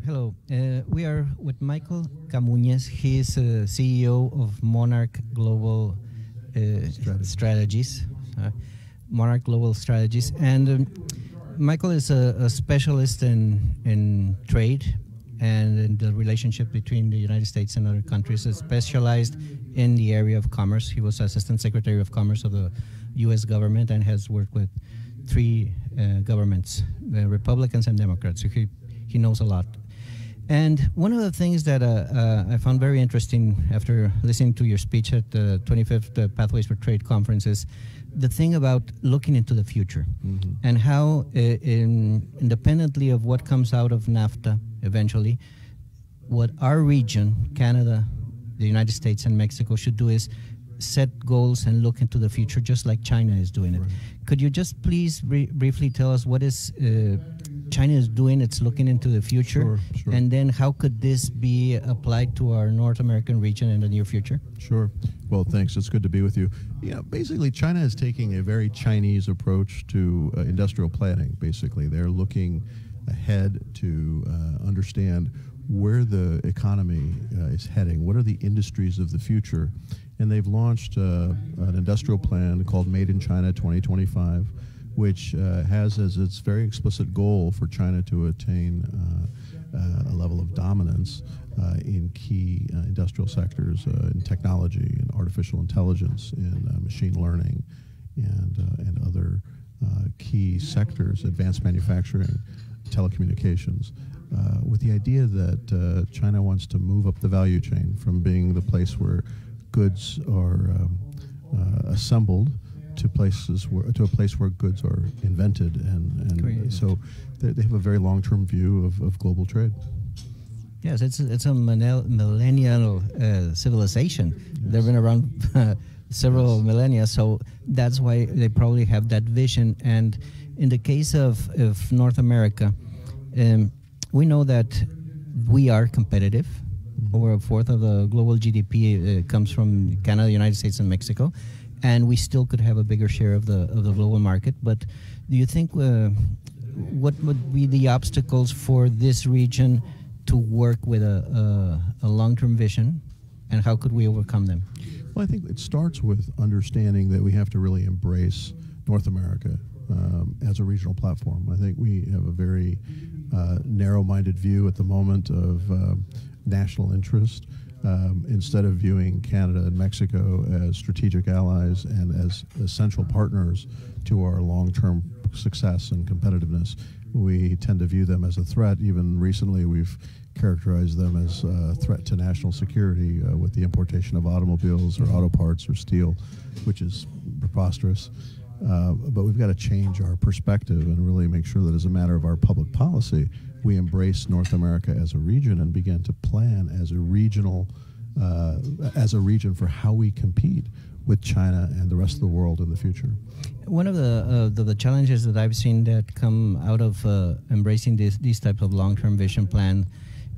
Hello, we are with Michael Camuñez. He is CEO of Monarch Global Strategies. Monarch Global Strategies. And Michael is a specialist in trade and in the relationship between the United States and other countries. Is specialized in the area of commerce. He was Assistant Secretary of Commerce of the U.S. government and has worked with three governments, Republicans and Democrats. So he knows a lot. And one of the things that I found very interesting after listening to your speech at the 25th Pathways for Trade conference is the thing about looking into the future and how, independently of what comes out of NAFTA eventually, what our region, Canada, the United States, and Mexico should do is set goals and look into the future, just like China is doing it. Could you just please briefly tell us what is China is doing? It's looking into the future, Sure. And then how could this be applied to our North American region in the near future? Sure. Well, thanks. It's good to be with you. Yeah, basically, China is taking a very Chinese approach to industrial planning. Basically, they're looking ahead to understand where the economy is heading. What are the industries of the future? And they've launched an industrial plan called Made in China 2025, which has as its very explicit goal for China to attain a level of dominance in key industrial sectors, in technology, in artificial intelligence, in machine learning, and other key sectors, advanced manufacturing, telecommunications, with the idea that China wants to move up the value chain from being the place where goods are assembled to a place where goods are invented, and so they have a very long-term view of global trade. Yes, it's a millennial civilization. They've been around several millennia, so that's why they probably have that vision. And in the case of North America, we know that we are competitive. Over a fourth of the global GDP comes from Canada, the United States, and Mexico, and we still could have a bigger share of the global market. But do you think what would be the obstacles for this region to work with a long-term vision, and how could we overcome them? Well, I think it starts with understanding that we have to really embrace North America as a regional platform. I think we have a very narrow-minded view at the moment of national interest, instead of viewing Canada and Mexico as strategic allies and as essential partners to our long-term success and competitiveness. We tend to view them as a threat. Even recently, we've characterized them as a threat to national security with the importation of automobiles or auto parts or steel, which is preposterous. But we've got to change our perspective and really make sure that as a matter of our public policy, we embrace North America as a region and begin to plan as a regional, as a region for how we compete with China and the rest of the world in the future. One of the challenges that I've seen that come out of embracing these types of long-term vision plan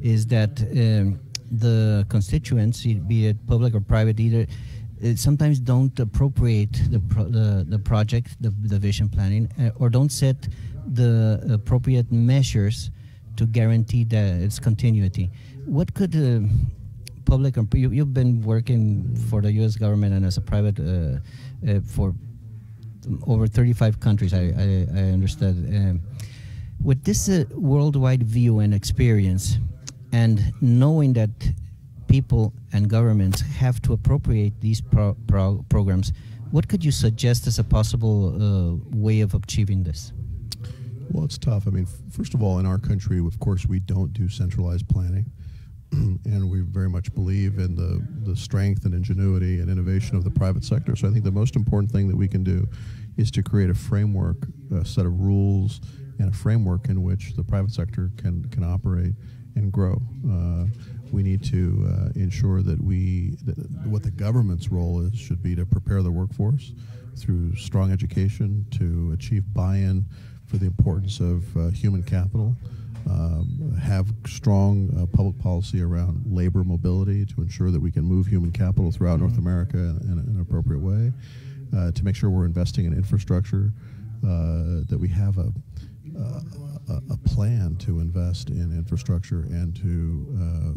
is that the constituents, be it public or private, either sometimes don't appropriate the project, the vision planning, or don't set the appropriate measures to guarantee that its continuity. What could public, you've been working for the U.S. government and as a private for over 35 countries, I understand. With this worldwide view and experience, and knowing that people and governments have to appropriate these programs, what could you suggest as a possible way of achieving this? Well, it's tough. I mean, first of all, in our country, of course, we don't do centralized planning, and we very much believe in the strength and ingenuity and innovation of the private sector. So I think the most important thing that we can do is to create a framework, a set of rules, and a framework in which the private sector can operate and grow. We need to ensure that what the government's role is should be to prepare the workforce through strong education, to achieve buy-in for the importance of human capital, have strong public policy around labor mobility to ensure that we can move human capital throughout North America in an appropriate way, to make sure we're investing in infrastructure, that we have plan to invest in infrastructure and to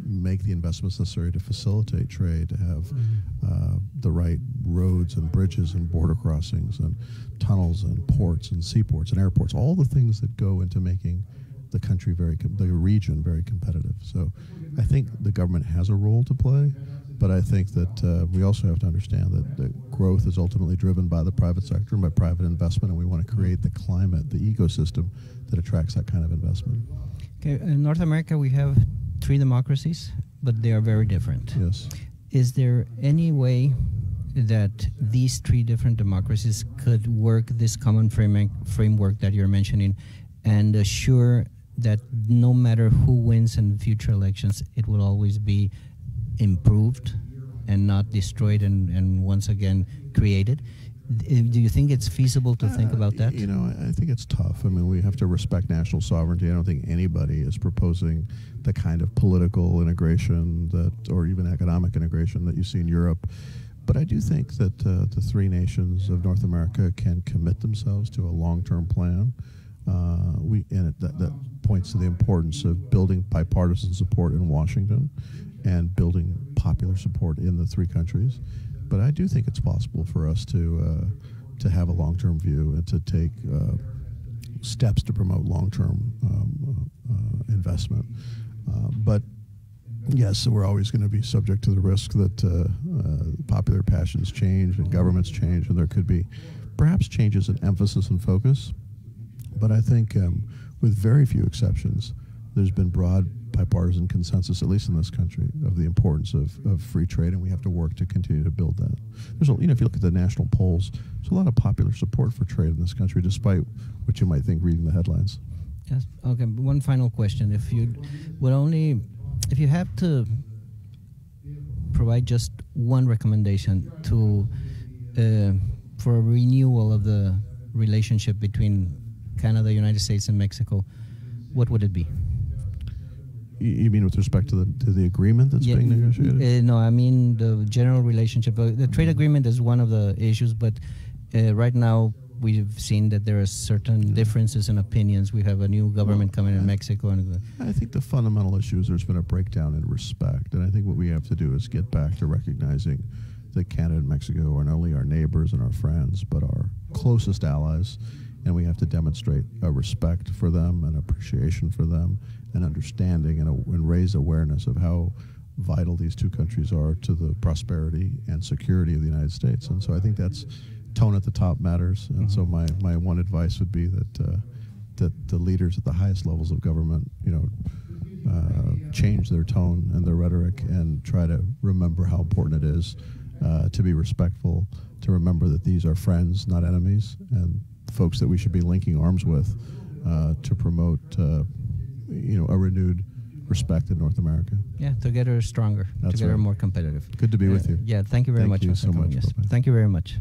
make the investments necessary to facilitate trade, to have the right roads and bridges and border crossings and tunnels and ports and seaports and airports, all the things that go into making the country the region very competitive. So I think the government has a role to play, but I think that we also have to understand that the growth is ultimately driven by the private sector and by private investment, and we want to create the climate, the ecosystem that attracts that kind of investment. Okay, in North America we have 3 democracies, but they are very different. Yes. Is there any way that these 3 different democracies could work this common framework that you're mentioning and assure that no matter who wins in future elections, it will always be improved and not destroyed and once again created? Do you think it's feasible to think about that? You know, I think it's tough. I mean, we have to respect national sovereignty. I don't think anybody is proposing the kind of political integration or even economic integration that you see in Europe. But I do think that the 3 nations of North America can commit themselves to a long-term plan. That points to the importance of building bipartisan support in Washington and building popular support in the 3 countries. But I do think it's possible for us to have a long-term view and to take steps to promote long-term investment. But yes, so we're always going to be subject to the risk that popular passions change and governments change, and there could be perhaps changes in emphasis and focus. But I think with very few exceptions, there's been broad bipartisan consensus, at least in this country, of the importance of free trade, and we have to work to continue to build that. There's if you look at the national polls, there's a lot of popular support for trade in this country, despite what you might think reading the headlines. Yes. Okay. One final question: if you have to provide just one recommendation for a renewal of the relationship between Canada, United States, and Mexico, what would it be? You mean with respect to the agreement that's being negotiated? No, I mean the general relationship. The trade agreement is one of the issues, but right now we've seen that there are certain differences in opinions. We have a new government coming in Mexico. I think the fundamental issue is there's been a breakdown in respect, and I think what we have to do is get back to recognizing that Canada and Mexico are not only our neighbors and our friends, but our closest allies, and we have to demonstrate a respect for them and appreciation for them and understanding and raise awareness of how vital these 2 countries are to the prosperity and security of the United States. And so I think that's tone at the top matters. And so my one advice would be that the leaders at the highest levels of government, change their tone and their rhetoric and try to remember how important it is to be respectful, to remember that these are friends, not enemies, and folks that we should be linking arms with to promote a renewed respect in North America. Yeah, together stronger, together more competitive. Good to be with you. Yeah, thank you very much. Thank you so much. Thank you very much.